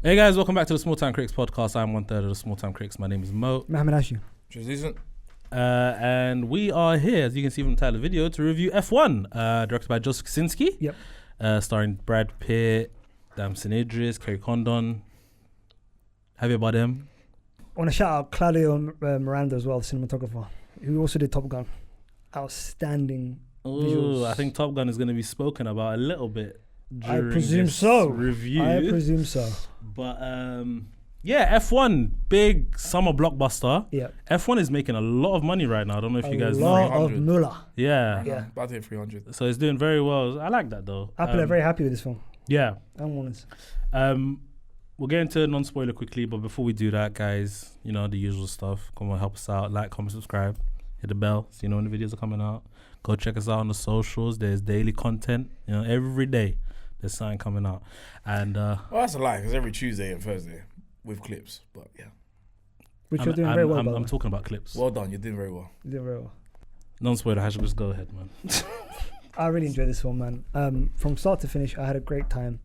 Hey guys, welcome back to the Small Time Critics podcast. I'm one third of the Small Time Critics. My name is Mo. Mohammed Hashi. TRIZLUCENT. And we are here, as you can see from the title of the video, to review F1, directed by Joseph Kosinski. Yep. Starring Brad Pitt, Damson Idris, Kerry Condon. Javier Bardem. I want to shout out Claudio Miranda as well, the cinematographer, who also did Top Gun. Outstanding visuals. I think Top Gun is going to be spoken about a little bit during I presume this so. review. I presume so. But yeah, F1, big summer blockbuster. Yeah. F1 is making a lot of money right now. I don't know if you guys know. A lot of moolah. Yeah. Yeah. About to hit 300. So it's doing very well. I like that though. Apple are very happy with this film. Yeah. I'm honest. We'll get into non-spoiler quickly, but before we do that, guys, you know, the usual stuff. Come on, help us out. Like, comment, subscribe. Hit the bell so you know when the videos are coming out. Go check us out on the socials. There's daily content. You know, every day there's something coming out. And Well, that's a lie, because every Tuesday and Thursday with clips. But yeah. Which you're doing very well, I'm talking about clips. Well done. You're doing very well. You're doing very well. Non-spoiler, just go ahead, man. I really enjoyed this film, man. From start to finish, I had a great time.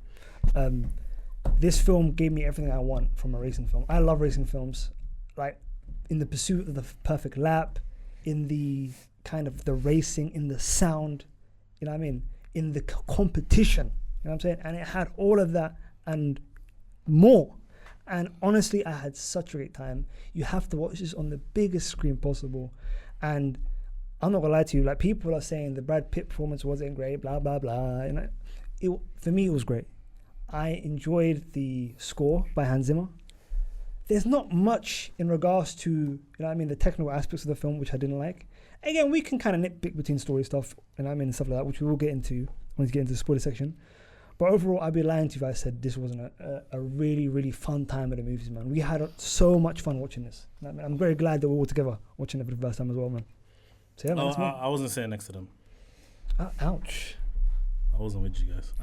This film gave me everything I want from a racing film. I love racing films. Like, in the pursuit of the perfect lap, in the kind of the racing, in the sound, you know what I mean? In the competition, you know what I'm saying? And it had all of that and more. And honestly, I had such a great time. You have to watch this on the biggest screen possible. And I'm not gonna lie to you, like, people are saying the Brad Pitt performance wasn't great, blah, blah, blah. And for me, it was great. I enjoyed the score by Hans Zimmer. There's not much in regards to, you know what I mean, the technical aspects of the film, which I didn't like. Again, we can kind of nitpick between story stuff, you know what I mean, and stuff like that, which we will get into when we get into the spoiler section. But overall, I'd be lying to you if I said this wasn't a really, really fun time at the movies, man. We had so much fun watching this. I'm very glad that we're all together watching it for the first time as well, man. So yeah, man, I wasn't sitting next to them. Ouch. I wasn't with you guys.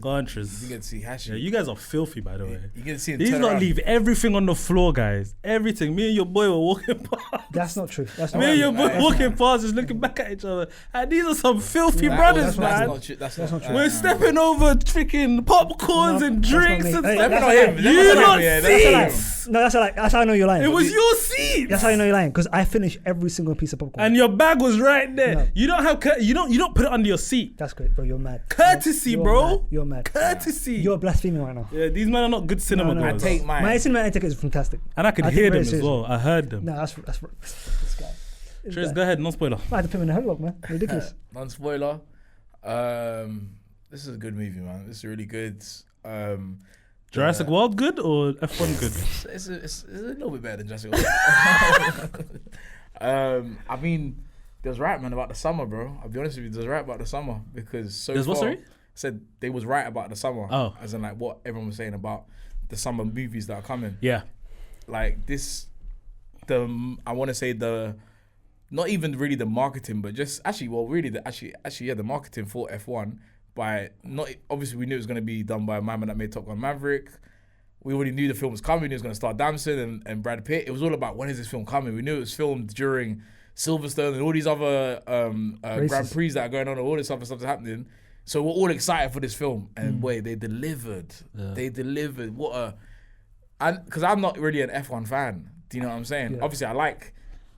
Go on, Triz. You get to see Hashi. Yeah, you guys are filthy, by the way. You get to see him These turn not around. leave everything on the floor, guys. Everything. Me and your boy were walking past. That's not true. That's not Me and true. your boy walking past, just looking back at each other. And these are some filthy Nah, brothers, that's man. not true. That's not true. We're stepping over freaking popcorns and that's not drinks me. and Hey, stuff. that's not him. You That's not not him, yeah, That's a lie. seats. No, that's how I know you're lying. It was your seat. That's how you know you're lying, because I finished every single piece of popcorn. And your bag was right there. No. You don't have. You don't put it under your seat. That's great, bro. You're mad. Courtesy, You're bro. Mad. You're mad. Courtesy. You're blaspheming right now. Yeah, these men are not good cinema No, goers. I take mine. My cinema etiquette is fantastic. And I could I hear take them it very as well. I heard them. No, that's this guy. This Triz, guy. go ahead. No spoiler. I had to put him in the headlock, man. Ridiculous. Non-spoiler. This is a good movie, man. This is really good. Jurassic World good or F1 good? It's a little bit better than Jurassic World. I mean, they was right, man, about the summer, bro. I'll be honest with you, they was right about the summer, because so There's far, what, sorry? said they was right about the summer. Oh. As in, like, what everyone was saying about the summer movies that are coming. Yeah. Like this, I want to say not even really the marketing, but just actually, well, really the marketing for F1 by not, obviously we knew it was going to be done by a man that made Top Gun Maverick. We already knew the film was coming. It was going to star Damson and Brad Pitt. It was all about, when is this film coming? We knew it was filmed during Silverstone and all these other Grand Prix that are going on, and all this other stuff that's happening. So we're all excited for this film, and boy, they delivered. Yeah. They delivered. Because I'm not really an F1 fan. Do you know what I'm saying? Yeah. Obviously, I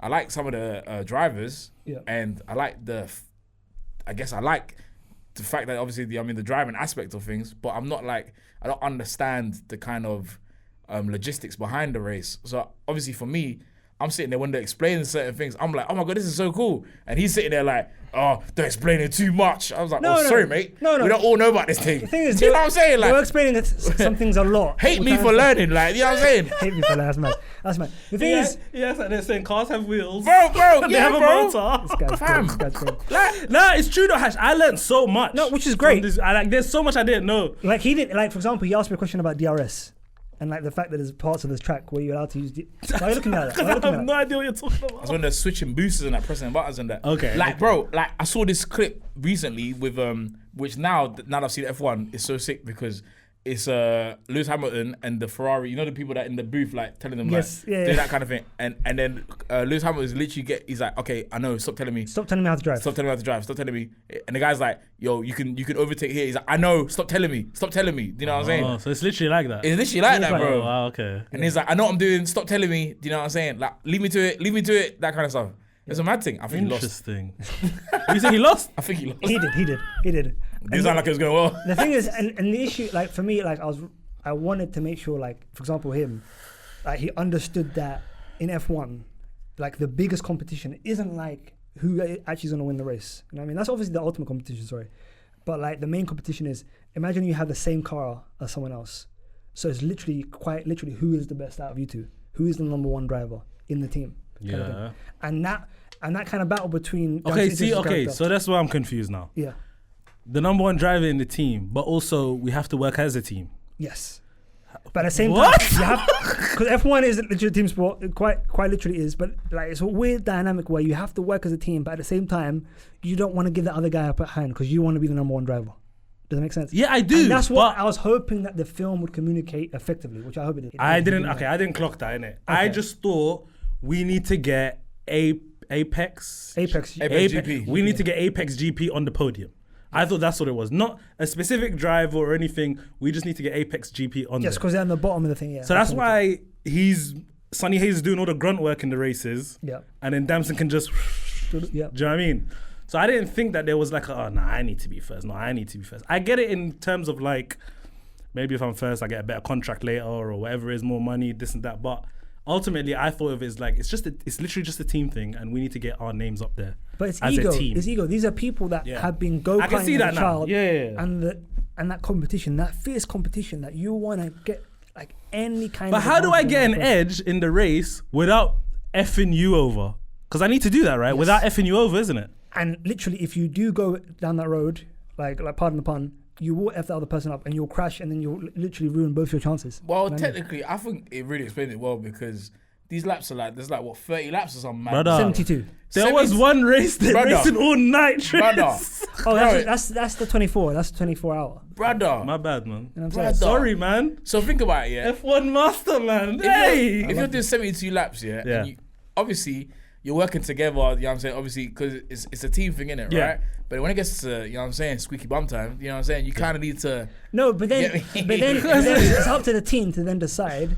like some of the drivers, Yeah. and I like the fact that obviously the driving aspect of things, but I'm not like, I don't understand the kind of logistics behind the race. So obviously for me, I'm sitting there when they're explaining certain things, I'm like, oh my God, this is so cool. And he's sitting there like, oh, they're explaining too much. I was like, sorry, mate. No. We don't all know about this thing. The thing is, do you know what I'm saying? they were Like, explaining some things a lot. hate me for learning, like, you know what I'm saying? Hate me for learning. That's mad. The thing is, yes, like they're saying cars have wheels. Bro, They yeah, have a bro. motor. this guy's great. Like, Nah, it's true though, Hash. I learned so much. No, which is from great. this. There's so much I didn't know. Like, he didn't, like, for example, he asked me a question about DRS. And like the fact that there's parts of this track where you're allowed to use why are you looking at that? Why are you I looking have at no idea what you're talking about. that's when they're switching boosters and like pressing buttons and that. Okay. Like, bro, like I saw this clip recently with which now that I've seen F1 is so sick, because it's Lewis Hamilton and the Ferrari. You know the people that in the booth like telling them Yes, like do that kind of thing. And then Lewis Hamilton is literally he's like, okay, I know. Stop telling me Stop telling me how to drive. Stop telling me how to drive. Stop telling me. And the guy's like, yo, you can overtake here. He's like, I know. Stop telling me. Stop telling me. Do you know what I'm saying? Oh, so it's literally like that. It's literally like that, like- bro. Oh, wow, okay. And he's like, I know what I'm doing. Stop telling me. Do you know what I'm saying? Like, leave me to it. Leave me to it. That kind of stuff. It's a mad thing. I think he lost. Interesting. You think he lost? I think he lost. He did. It sounded like it was going well. The thing is, and the issue, like for me, like I wanted to make sure, like for example, him, like he understood that in F1, like the biggest competition isn't like who actually is going to win the race. You know what I mean? That's obviously the ultimate competition, sorry. But like the main competition is, imagine you have the same car as someone else. So it's quite literally who is the best out of you two? Who is the number one driver in the team? Kind of thing. And that kind of battle between... So that's why I'm confused now. Yeah. The number one driver in the team, but also we have to work as a team. Yes. But at the same What? time, you have... Because F1 is literally a team sport, it quite literally is, but like it's a weird dynamic where you have to work as a team, but at the same time, you don't want to give the other guy a upper hand because you want to be the number one driver. Does that make sense? Yeah, I do. And that's what but I was hoping that the film would communicate effectively, which I hope it did. I didn't clock that, innit? I just thought we need to get Apex GP. We need to get Apex GP on the podium. I thought that's what it was. Not a specific driver or anything. We just need to get Apex GP on there. Yes, because they're on the bottom of the thing, yeah. So that's why Sonny Hayes is doing all the grunt work in the races. Yeah. And then Damson can just... Yeah. Do you know what I mean? So I didn't think that there was like, I need to be first. No, I need to be first. I get it in terms of like, maybe if I'm first, I get a better contract later or whatever it is, more money, this and that. But ultimately, I thought of it as like, it's literally just a team thing and we need to get our names up there. But it's as ego. a team. It's ego. These are people that have been I can see go-karting that as a now. child. Yeah. And that competition, that fierce competition that you want to get like any kind But of... how do I get an advantage. edge in the race without effing you over? Because I need to do that, right? Yes. Without effing you over, isn't it? And literally, if you do go down that road, like pardon the pun, you will F the other person up and you'll crash and then you'll literally ruin both your chances. Well, You know what I mean? technically, I think it really explained it well because these laps are like, there's like, what, 30 laps or something, man? Brother. 72. There was one race, they're Brother. racing all night. Brother. Oh, Bro, that's the 24. That's the 24 hour. brother. My bad, man. You know what I'm Brother. saying? Sorry, man. So think about it, yeah. F1 master, man. If Hey! you're doing 72 laps, yeah, Yeah. and obviously you're working together, you know what I'm saying? Obviously, because it's a team thing, innit, Yeah. right? But when it gets to, you know what I'm saying, squeaky bum time, you know what I'm saying? You kind of need to... No, but then, Yeah. it's up to the team to then decide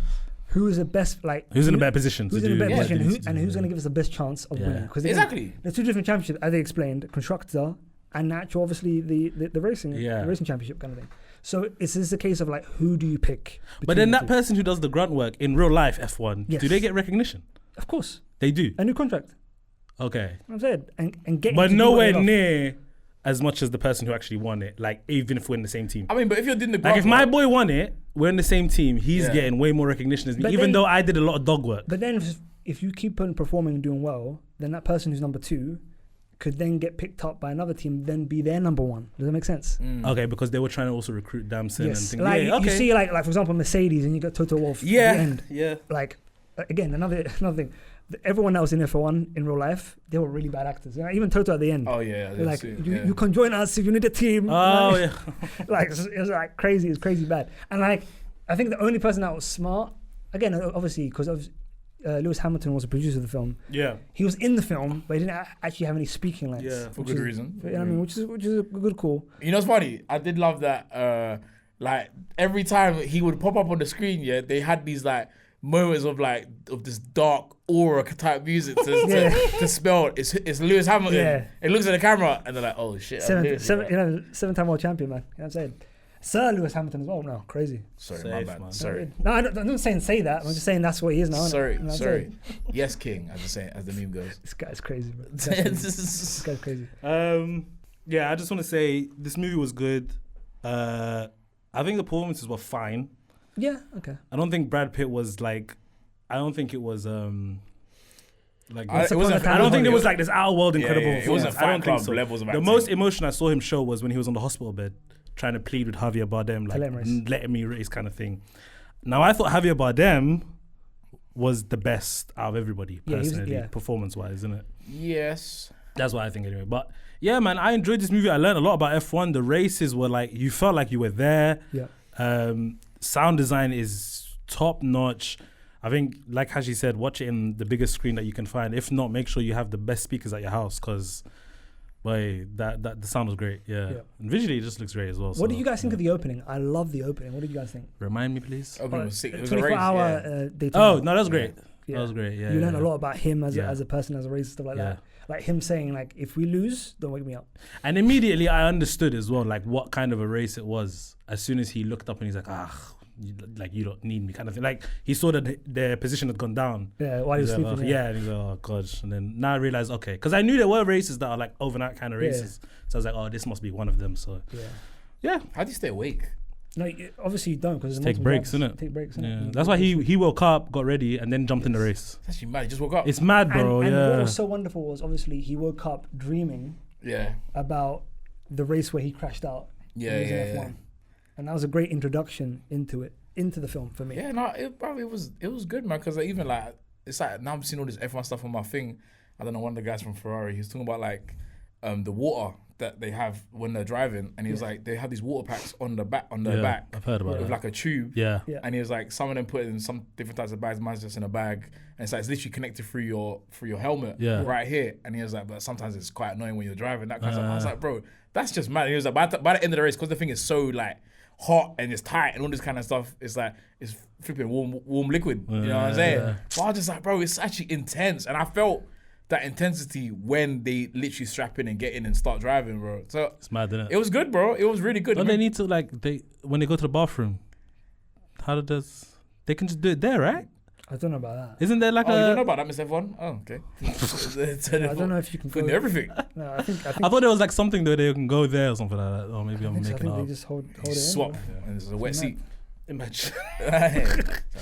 who is the best, like... Who's in a better position to Who's do in a better what position they need to and do, who's yeah. going to give us the best chance of Yeah. winning. Because Exactly. there's two different championships, as they explained, constructor and actual, obviously, the racing Yeah. the racing championship kind of thing. So it's just a case of like, who do you pick? But between then the that two? person who does the grunt work in real life F1, Yes. do they get recognition? Of course. They do. A new contract. Okay. I'm saying. And getting But to do what nowhere they love. near as much as the person who actually won it. Like, even if we're in the same team. I mean, but if you're doing the... Like, if grunt my work- boy won it, we're in the same team, he's Yeah. getting way more recognition as me, But even then- though I did a lot of dog work. But then if you keep on performing and doing well, then that person who's number 2 could then get picked up by another team, then be their number 1. Does that make sense? Okay, because they were trying to also recruit Damson and Yes. things. Like Yeah, okay. you see, like for example, Mercedes, and you got Toto Wolff. Yeah. At the end. Yeah. Like again, another thing. Everyone that was in F1 in real life, they were really bad actors. You know, even Toto at the end. Oh, yeah. They're like, that's it, you, yeah. you can join us if you need a team. Oh, Like, yeah. like it was like crazy. It's crazy bad. And like, I think the only person that was smart, again, obviously, because Lewis Hamilton was a producer of the film. Yeah. He was in the film, but he didn't actually have any speaking lines. Yeah, For which good is- reason. You know what I mean, which is a good call. You know what's funny? I did love that. Like every time he would pop up on the screen, yeah, they had these like moments of this dark aura type music to spell it's Lewis Hamilton. Yeah. It looks at the camera and they're like, oh shit. I'm Lewis, yeah. 7-time world champion, man. You know what I'm saying? Sir Lewis Hamilton as well. No, crazy. Sorry, Safe, my bad. man. Sorry. No, I'm not saying say that. I'm just saying that's what he is now. innit? Sorry, You know what I'm sorry. saying? Yes, King, as the meme goes. This guy's crazy, bro. This guy's crazy. Yeah, I just want to say this movie was good. I think the performances were fine. Yeah, okay. I don't think Brad Pitt was like. I don't think it was like. It wasn't. I don't think it was like this out of world incredible. Yeah, it wasn't performance. I don't Fight think Club so. levels of The acting. most emotion I saw him show was when he was on the hospital bed trying to plead with Javier Bardem, like let him race. letting me race kind of thing. Now I thought Javier Bardem was the best out of everybody Yeah, he was- personally, yeah. performance-wise, isn't it? Yes. That's what I think anyway. But yeah, man, I enjoyed this movie. I learned a lot about F1. The races were like, you felt like you were there. Yeah. Sound design is top notch. I think, like Hashi said, watch it in the biggest screen that you can find. If not, make sure you have the best speakers at your house, because boy, that the sound was great. Yeah. And visually it just looks great as well. What do you guys think of the opening? I love the opening. What did you guys think? Remind me, please. Opening was sick. It was a race. 24-hour Daytona. Oh no, that was great. Yeah. That was great. Yeah. You learn a lot about him as a person, as a racer, stuff like Yeah. that. Like him saying, like, if we lose, don't wake me up. And immediately I understood as well, like what kind of a race it was. As soon as he looked up and he's like, you don't need me, kind of thing. Like he saw that their position had gone down. Yeah, while he was He's like, sleeping. and he's like, oh gosh. And then now I realized, okay, because I knew there were races that are like overnight kind of races. So I was like, oh, this must be one of them. So yeah. How do you stay awake? No, obviously you don't, because Take breaks, innit? Take breaks, Yeah. innit? That's why he woke up, got ready, and then jumped in the race. It's actually mad. He just woke up. It's mad, bro. And yeah. what was so wonderful was, obviously, he woke up dreaming about the race where he crashed out. Yeah, He was in yeah, F1. And that was a great introduction into the film for me. Yeah, no, it was good, man. Because even like, it's like now I'm seeing all this F1 stuff on my thing. I don't know, one of the guys from Ferrari, he was talking about like the water that they have when they're driving, and he was like, they have these water packs on the back back. I've heard about with that. like a tube. Yeah. And he was like, some of them put it in some different types of bags, mine's just in a bag, and it's like it's literally connected through your helmet right here. And he was like, but sometimes it's quite annoying when you're driving, that kind of stuff. I was like, bro, that's just mad. And he was like, by the end of the race, because the thing is so like hot and it's tight and all this kind of stuff, it's like it's flipping warm liquid. You know what I'm saying? But I was just like, bro, it's actually intense, and I felt that intensity when they literally strap in and get in and start driving, bro. So It's mad, isn't it? it was good, bro. It was really good. Don't they need to when they go to the bathroom? They can just do it there, right? I don't know about that. Isn't there like you don't know about that, Mr. F1? Oh, okay. I don't know if you can Couldn't go. do everything. No, I think I thought there was like something that they can go there or something like that. Or maybe I'm I making think it they up. just hold it Swap. in. And there's a wet seat. Imagine.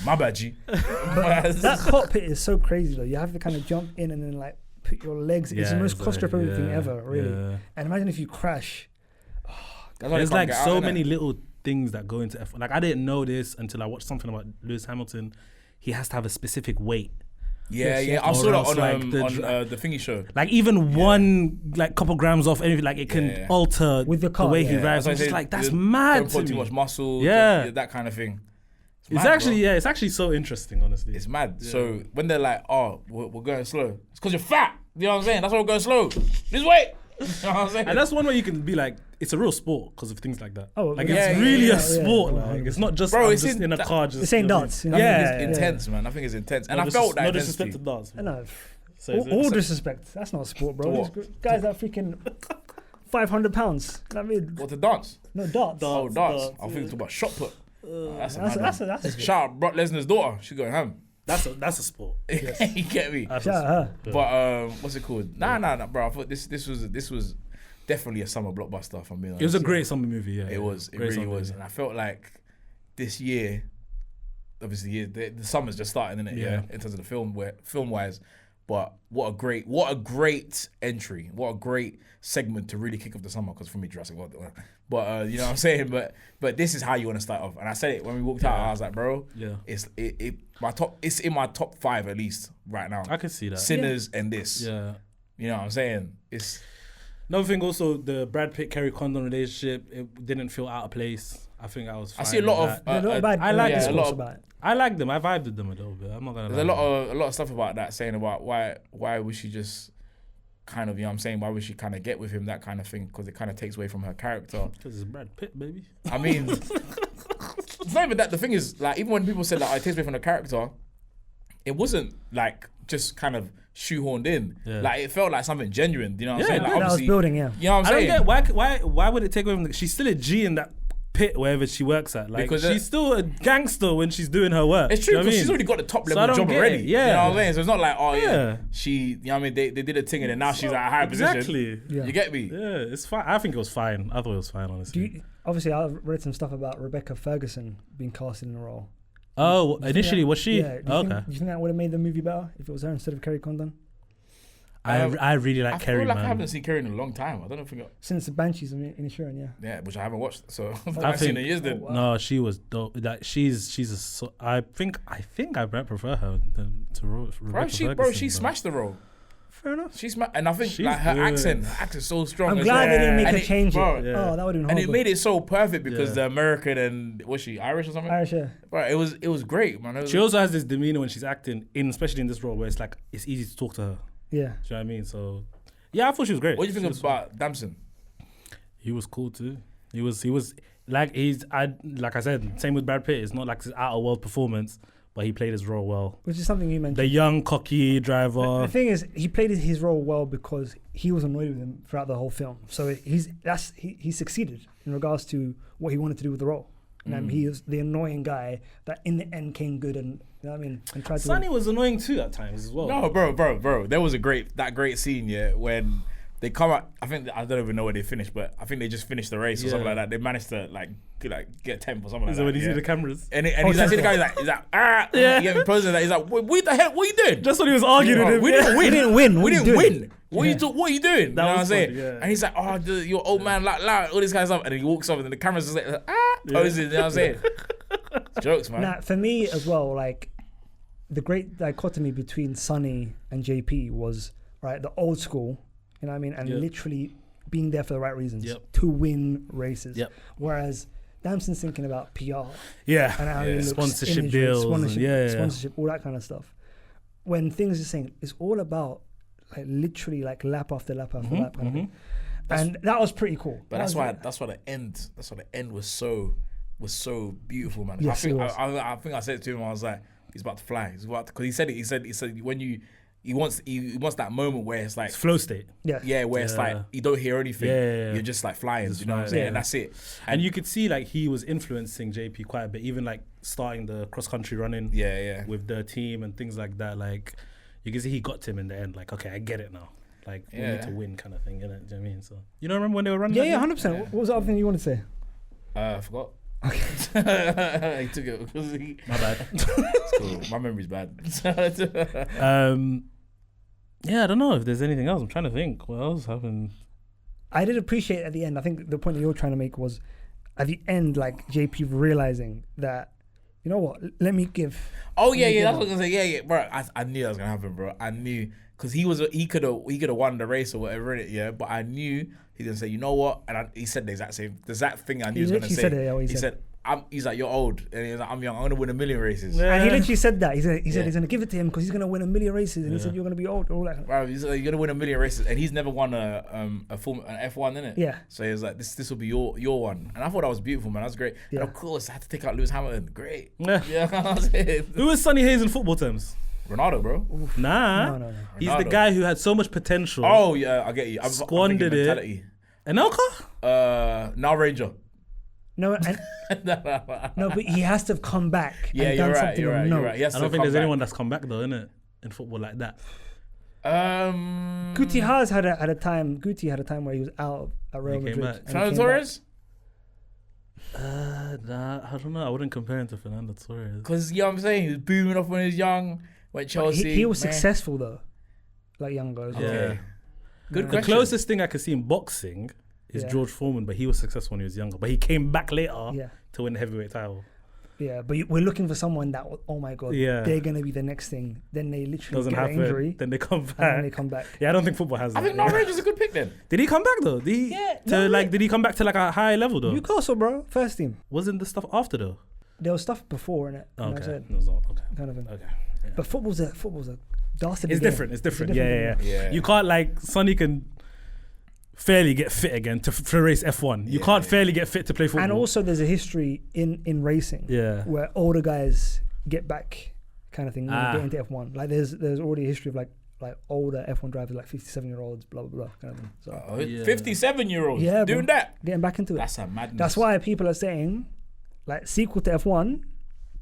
My bad, G. That cockpit is so crazy though. You have to kind of jump in and then like put your legs. It's the most claustrophobic thing ever, really. Yeah. And imagine if you crash. There's like so many little things that go into F1. Like I didn't know this until I watched something about Lewis Hamilton. He has to have a specific weight. Yeah. Or I saw that else, on like, the thingy show. Like even one like couple grams off anything, like it can alter With the car, the way he yeah. drives. I'm That's just why I like say that's don't mad put to too me. much muscle. Yeah. That kind of thing. It's mad, actually bro. it's actually so interesting, honestly. It's mad. So when they're like, oh, we're going slow, it's because you're fat. You know what I'm saying? That's why we're going slow. This way. You know what I'm saying? And that's one way you can be like, it's a real sport because of things like that. Oh, like yeah, it's really yeah, a sport. yeah. Like it's not just, Bro, I'm it's just in a car. Just This ain't darts. You know? I Yeah, think it's intense, man. I think it's intense. And No I felt that no intensity. disrespect to darts. No, So is it- all so- disrespect. That's not a sport, bro. To what? These guys that freaking 500 pounds. I mean, What, to dance? no darts. Oh, darts. darts, I was thinking about shot put. That's a mad one. That's a Shout out Brock Lesnar's daughter. She's going ham. That's a sport. You get me? That's Shout out her. But what's it called? Nah, bro. I thought this was definitely a summer blockbuster. If I'm being honest. It was a great summer movie. Yeah, It was. It Great really summer was. movie. And I felt like this year, obviously, the summer's just starting, innit? Yeah. In terms of the film wise. But what a great entry. What a great segment to really kick off the summer. Because for me, Jurassic World. But you know what I'm saying. But this is how you want to start off. And I said it when we walked out. I was like, bro, Yeah. it's in my top 5 at least right now. I can see that. Sinners and this. Yeah. You know what I'm saying? It's Another thing also, the Brad Pitt Kerry Condon relationship, it didn't feel out of place. I think I was fine. I see a lot with of that. Not bad. I like yeah, this a lot of, about it. I like them. I vibed with them a little bit. I'm not gonna there's lie. a lot of stuff about that saying about why would she just kind of, you know what I'm saying, why would she kind of get with him, that kind of thing, because it kind of takes away from her character. Because it's Brad Pitt, baby. I mean, it's not even that. The thing is, like, even when people said that it takes away from the character, it wasn't like just kind of shoehorned in. Yeah. Like, it felt like something genuine. You know what I'm Yeah, saying? Like, That was obviously, building, yeah. you know what I'm I don't saying? get why would it take away from she's still a G in that pit wherever she works at. Like Because she's still a gangster when she's doing her work. It's true, You know what I because mean? she's already got the top So I level don't job get already. it, yeah. You know what I'm saying? So it's not like, oh yeah, Yeah. she, you know what I mean? They did a thing and then now she's at a higher position. Exactly. Yeah. You get me? Yeah, it's fine. I think it was fine. I thought it was fine, honestly. Obviously, I read some stuff about Rebecca Ferguson being casted in the role. Oh, Do you initially think that- was she? Yeah. Do Okay. you think that would have made the movie better if it was her instead of Kerry Condon? I really like I Kerry, feel like man. I haven't seen Kerry in a long time. I don't know if Since the Banshees in Inisherin, yeah. yeah, which I haven't watched. So I I haven't seen think- it in years then. Oh, wow. No, she was dope. Like she's I think I prefer her than to Rebecca Bro, she Ferguson, smashed the role. Fair enough. She's and I think She's like her good. accent's so strong. I'm as glad well. they didn't make And her it- change bro, it. Yeah. Oh, that would have been And it horrible. made it so perfect because Yeah. the American and was she Irish or something? Irish, yeah. Bro, it was great, man. It was, She also has this demeanor when she's acting, especially in this role, where it's like it's easy to talk to her. Yeah. Do you know what I mean? So, yeah, I thought she was great. what do you She think was- about Damson? He was cool too. He was like like I said, same with Brad Pitt. It's not like his out of world performance, but he played his role well. Which is something you mentioned. The young cocky driver. The thing is, he played his role well because he was annoyed with him throughout the whole film. So he succeeded in regards to what he wanted to do with the role. And he is the annoying guy that in the end came good and you know what I mean and tried to. Sonny was annoying too at times as well. No, bro. There was that great scene, yeah, when they come out. I don't even know where they finished, but I think they just finished the race or something Yeah. like that. They managed to like get 10th or something like So that. when you yeah. see the cameras, And he's like, see the guy, he's like, ah, Yeah. yeah, posing that. He's like, what the hell? What are you doing? just when he was arguing with him, We didn't win. We didn't win. We What are you didn't doing? win. What are you doing? You know what I'm was saying? funny, yeah. And he's like, oh, your old man, like all this kind of stuff. And then he walks up and the camera's just like, posing. You know what I'm saying? Jokes, man. Now, for me as well, like the great dichotomy between Sonny and JP was right the old school, you know what I mean, and Yep. literally being there for the right reasons Yep. to win races. Yep. Whereas Damson's thinking about PR yeah, and how he looks, sponsorship imagery, deals, sponsorship, all that kind of stuff. When things are saying it's all about like literally like lap after lap after lap kind of thing. And that was pretty cool. But that's why the end was so beautiful, man. Yes, it was. I think I said it to him. I was like, he's about to fly. Because he said it. He said when he wants that moment where it's like It's flow state. Yeah. where it's Yeah. like you don't hear anything. Yeah. You're just like flying. Just you know what I'm flying. saying? Yeah. And that's it. And you could see like he was influencing JP quite a bit, even like starting the cross country running Yeah. with the team and things like that. Like you can see he got to him in the end. Like, okay, I get it now. Like we Yeah. need to win, kind of thing. You know what I mean? So you don't remember when they were running? Yeah, that yeah, game? 100%. What was the other thing you wanted to say? I forgot. Okay. He took it because My bad. it's cool. My memory's bad. Yeah, I don't know if there's anything else. I'm trying to think. What else happened? I did appreciate at the end. I think the point that you were trying to make was at the end, like JP realizing that, you know what? Let me give. Oh yeah. That's what I was gonna say. Yeah, bro. I knew that was gonna happen, bro. I knew because he could have won the race or whatever. Yeah, but I knew he's gonna say, you know what? And he said the exact thing I knew he was gonna literally say. said it, yeah, what he he said. said, he's like, you're old, and he's like, I'm young. I'm gonna win 1 million races. Yeah. And he literally said that. He said Yeah. he's gonna give it to him because he's gonna win 1 million races, and he said you're gonna be old, all that. Kind of. Bro, he's like, you're gonna win 1 million races, and he's never won an F1, innit? Yeah. So he was like, this will be your one, and I thought that was beautiful, man. That was great. Yeah. And of course, I had to take out Lewis Hamilton. Great. Yeah. Yeah, you know what I'm saying? Who is Sonny Hayes in football terms? Ronaldo, bro. Nah. No. He's the Ronaldo. guy who had so much potential. Oh yeah, I get you. I'm Squandered thinking it. mentality. Anelka? Now Ranger. No, and, no, but he has to have come back. Yeah, and you're done right. something You're of right. note. You're right. He has I to don't think come there's back. anyone that's come back though, innit? In football like that. Guti Haas had a time. Guti had a time where he was out at Real He came Madrid. back. and he Fernando came back. Torres? Nah, I don't know. I wouldn't compare him to Fernando Torres. Because, you know what I'm saying? He was booming off when he was young. Went Chelsea. He was man. successful though, like younger as well. Yeah. Okay. Good The question. closest thing I could see in boxing is Yeah. George Foreman, but he was successful when he was younger. But he came back later Yeah. to win the heavyweight title. Yeah, but we're looking for someone that, oh my God, Yeah. they're going to be the next thing. Then they literally Doesn't get an happen. injury, Then they come and then they back. come back. Yeah, I don't think football has that. I think Now Ranger's a good pick then. Did he come back though? Did he? Yeah, To no, like, yeah. did he come back to like a high level though? Newcastle, bro, first team. Wasn't the stuff after though? There was stuff before in it. Okay. No, it's not- okay. Kind of thing. Okay. Yeah. But football's a dastardly It's game. different. It's different. a Yeah. Yeah. You can't like Sonny can fairly get fit again to race F1. You Yeah. can't fairly get fit to play football. And also, there's a history in racing yeah. where older guys get back, kind of thing, when Ah. they get into F1. Like there's already a history of like older F1 drivers, like 57-year-olds, blah blah blah, kind of thing. So Yeah. 57-year-olds Yeah, doing bro. that. getting back into it. That's a madness. That's why people are saying, like, sequel to F1,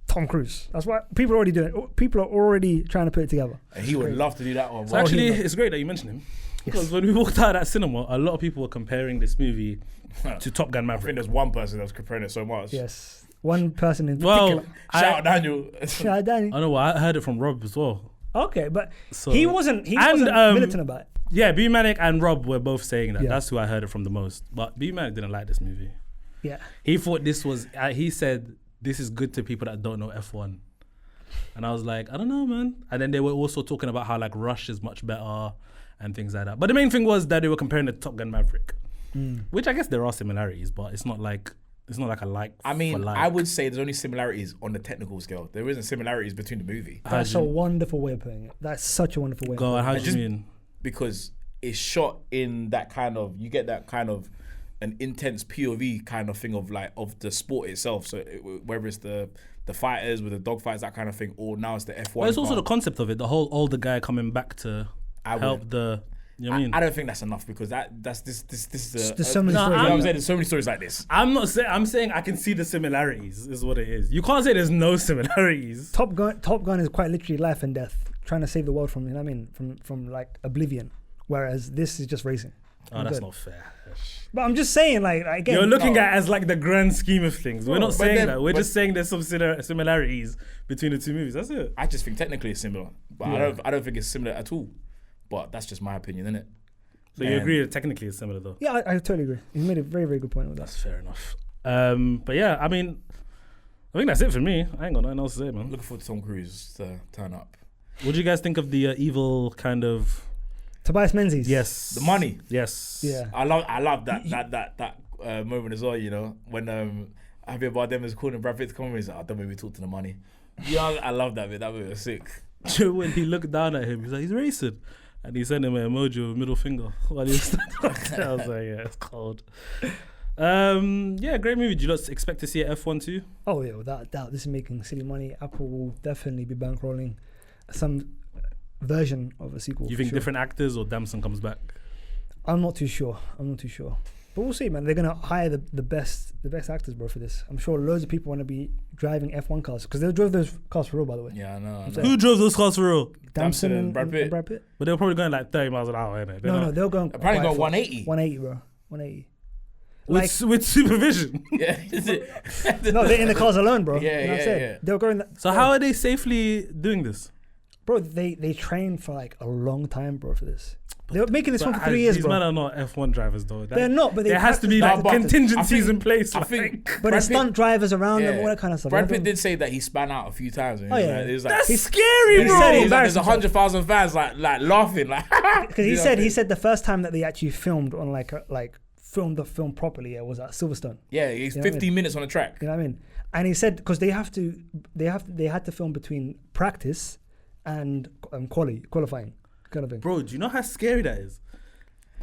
Tom Cruise. That's why people are already doing it. People are already trying to put it together. And he would love to do that one. So bro. actually, he- it's great that you mentioned him. Because when we walked out of that cinema, a lot of people were comparing this movie to Top Gun I think Maverick. there's one person that was comparing it so much. Yes. One person in Well, particular. Shout out Daniel. Shout out Danny. I know. I heard it from Rob as well. Okay, but So he wasn't militant about it. Yeah, B Manic and Rob were both saying that. Yeah. That's who I heard it from the most. But B Manic didn't like this movie. Yeah. He thought this was. He said this is good to people that don't know F1. And I was like, I don't know, man. And then they were also talking about how like Rush is much better, and things like that. But the main thing was that they were comparing it to Top Gun Maverick, Mm. which I guess there are similarities, but it's not like a like. I mean, for like. I would say there's only similarities on the technical scale. There isn't similarities between the movie That's a wonderful way of putting it. That's such a wonderful way. Go on, of how putting do it. you mean? because it's shot in that kind of, you get that kind of an intense POV kind of thing of like of the sport itself. So whether it's the fighters with the dogfights, that kind of thing, or now it's the F1. Well, it's also car. the concept of it. The whole older guy coming back to help the. You know what I mean? I don't think that's enough because that's this is There's so many No, stories. you know what I'm like saying? that. There's so many stories like this. I'm not saying. I'm saying I can see the similarities. Is what it is. You can't say there's no similarities. Top Gun is quite literally life and death, trying to save the world from, you know what I mean, from like oblivion. Whereas this is just racing. Oh, that's not fair. But I'm just saying, like again, You're looking at it as like the grand scheme of things. We're not But saying then- that. We're but- just saying there's some similarities between the two movies. That's it. I just think technically it's similar, but Yeah. I don't think it's similar at all. But that's just my opinion, innit? So you agree that technically it's similar though? yeah, I totally agree. You made a very, very good point with that. That's fair enough. But yeah, I mean, I think that's it for me. I ain't got nothing else to say, man. Looking forward to Tom Cruise to turn up. What do you guys think of the evil kind of? Tobias Menzies. Yes. The money. Yes. Yeah. I love that moment as well. You know when Javier Bardem is calling Brad Pitt to come over, he's like, "I don't make me talk to the money." Yeah, I love that bit. That bit was sick. When he looked down at him, he's like, he's racing. And he sent him an emoji with a middle finger while he was standing up there. I was like, yeah, it's cold. Yeah, great movie. Do you not expect to see an F1 too? Oh yeah, without a doubt, this is making silly money. Apple will definitely be bankrolling some version of a sequel. You for think sure. different actors or Damson comes back? I'm not too sure. But we'll see, man. They're gonna hire the best actors, bro, for this. I'm sure loads of people want to be driving F1 cars because they drove those cars for real, by the way. Yeah, I know. Who drove those cars for real? Damson and Brad Pitt. Brad Pitt. But they were probably going like 30 miles an hour, innit? No, they're going Apparently quite got fast. 180. 180, bro. 180. Like With supervision. Yeah, is it? no, they're in the cars alone, bro. Yeah, You know what I'm yeah, saying? yeah. They're going. So how are they safely doing this? Bro, they trained for like a long time, bro, for this. They were making this But one for 3 years, these bro. men are not F1 drivers though. They're not, but they there has to be practice like that. contingencies I think- in place. I like- think But Brad there's Pitt- stunt drivers around them, yeah. all that kind of stuff. Brad They Pitt don't- did say that he span out a few times. Oh, yeah. It was like, That's He's- scary, he bro. said he there's embarrassed 100,000 fans like laughing like. Because he said the first time that they actually filmed on filmed the film properly, it was at Silverstone. Yeah, he's You know what I 15 minutes on the track. You know what I mean? And he said because they had to film between practice and qualifying kind of thing. Bro, do you know how scary that is?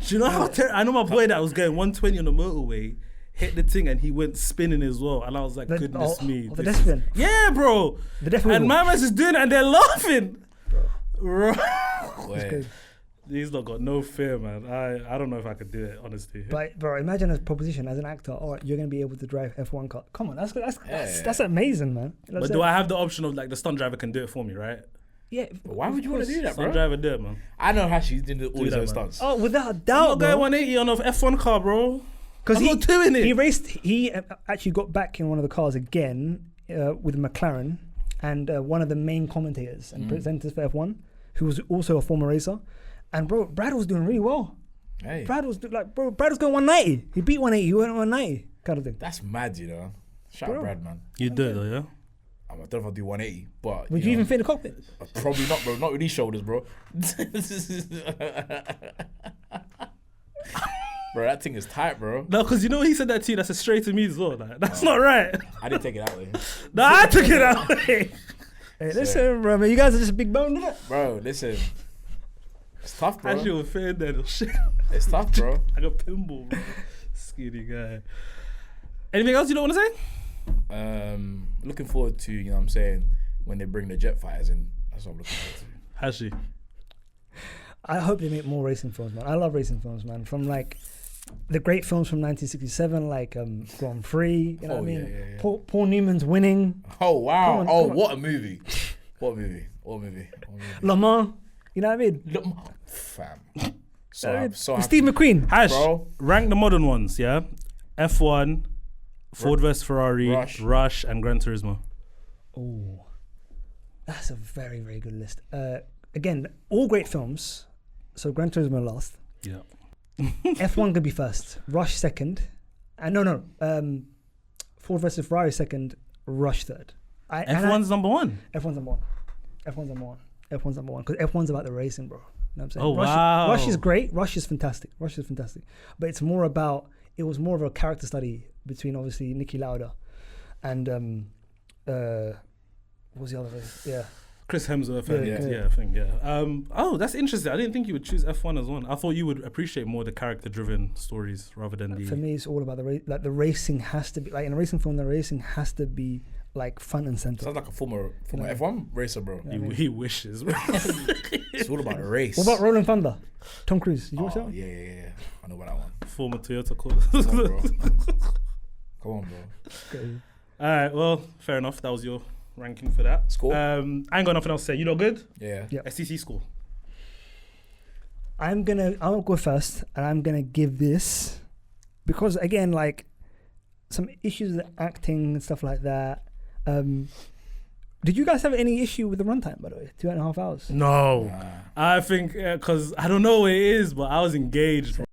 Do you know how I know my boy that was going 120 on the motorway hit the thing and he went spinning as well. And I was like, goodness me. The this death is- spin. Yeah, bro. The death wheel. And my man's just doing it and they're laughing. Bro. Wait. He's not got no fear, man. I don't know if I could do it, honestly. But bro, imagine a proposition as an actor. Oh, you're gonna be able to drive F1 car. Come on, Yeah. that's amazing, man. But do I have the option of like the stunt driver can do it for me, right? Yeah. But why would you want to do that, Stunt bro? driver do it, man. I know Hashi's doing all Do these that, other man. stunts. Oh, without a I'm doubt, not going bro. 180 on an F1 car, bro. Because I'm not doing it. He raced. He actually got back in one of the cars again with McLaren, and one of the main commentators and presenters for F1, who was also a former racer. And bro, Brad was doing really well. Hey, Brad was Brad was going 190. He beat 180. He went 190 kind of thing. that's mad, you know. Shout out Bro. Brad, man. You do it though, yeah? I don't know if I'll do 180, but Would you even fit in the cockpit? Probably not, bro. Not with these shoulders, bro. Bro, that thing is tight, bro. No, because you know he said that to you. That's a straight to me as well. Like, that's not right. I didn't take it that way. No, I took it that way. Hey, listen, bro, man, you guys are just big bone, innit? Bro, listen. It's tough, bro. Actually, with fair dead shit. It's tough, bro. I got pinball, bro. Skinny guy. Anything else you don't want to say? Looking forward to, you know what I'm saying, when they bring the jet fighters in. That's what I'm looking forward to. Hashi. I hope they make more racing films, man. I love racing films, man. From like the great films from 1967, like Grand Prix. You know what I Oh, mean? yeah, yeah, yeah. Paul Newman's Winning. Oh, wow. Come on, Oh, come on. what a movie. What a movie. What a movie. What a movie. Le Mans. You know what I mean? Look, fam. So, I mean, I'm so with happy. Steve McQueen. Hash, Bro. rank the modern ones, yeah? F1, Ford vs Ferrari, Rush, and Gran Turismo. Oh, that's a very, very good list. Again, all great films. So Gran Turismo last. Yeah. F1 could be first. Rush second. And Ford versus Ferrari second. Rush third. F1's number one. F1's number one. F1's number one. F1's number one. Because F1's about the racing, bro. You know what I'm saying? Oh, Rush, wow. Rush is great. Rush is fantastic. But it's more about. It was more of a character study between obviously Niki Lauda, and what was the other thing? Yeah. Chris Hemsworth. Yeah. I think. Oh, that's interesting. I didn't think you would choose F1 as one. I thought you would appreciate more the character-driven stories rather than the. For me, it's all about the racing has to be like in a racing film. The racing has to be like front and center. Sounds like a former F1 racer, bro. He wishes. Bro. It's all about a race. What about Rolling Thunder? Tom Cruise. Did you watch that? Yeah. I know about that one. Former Toyota. Come on, bro. Come on, bro. Okay. All right. Well, fair enough. That was your ranking for that. Score. I ain't got nothing else to say. You know, good. Yeah. SEC score. I'll go first, and I'm gonna give this because again, like some issues with acting and stuff like that. Did you guys have any issue with the runtime, by the way? 2.5 hours. No, I think because I don't know what it is, but I was engaged,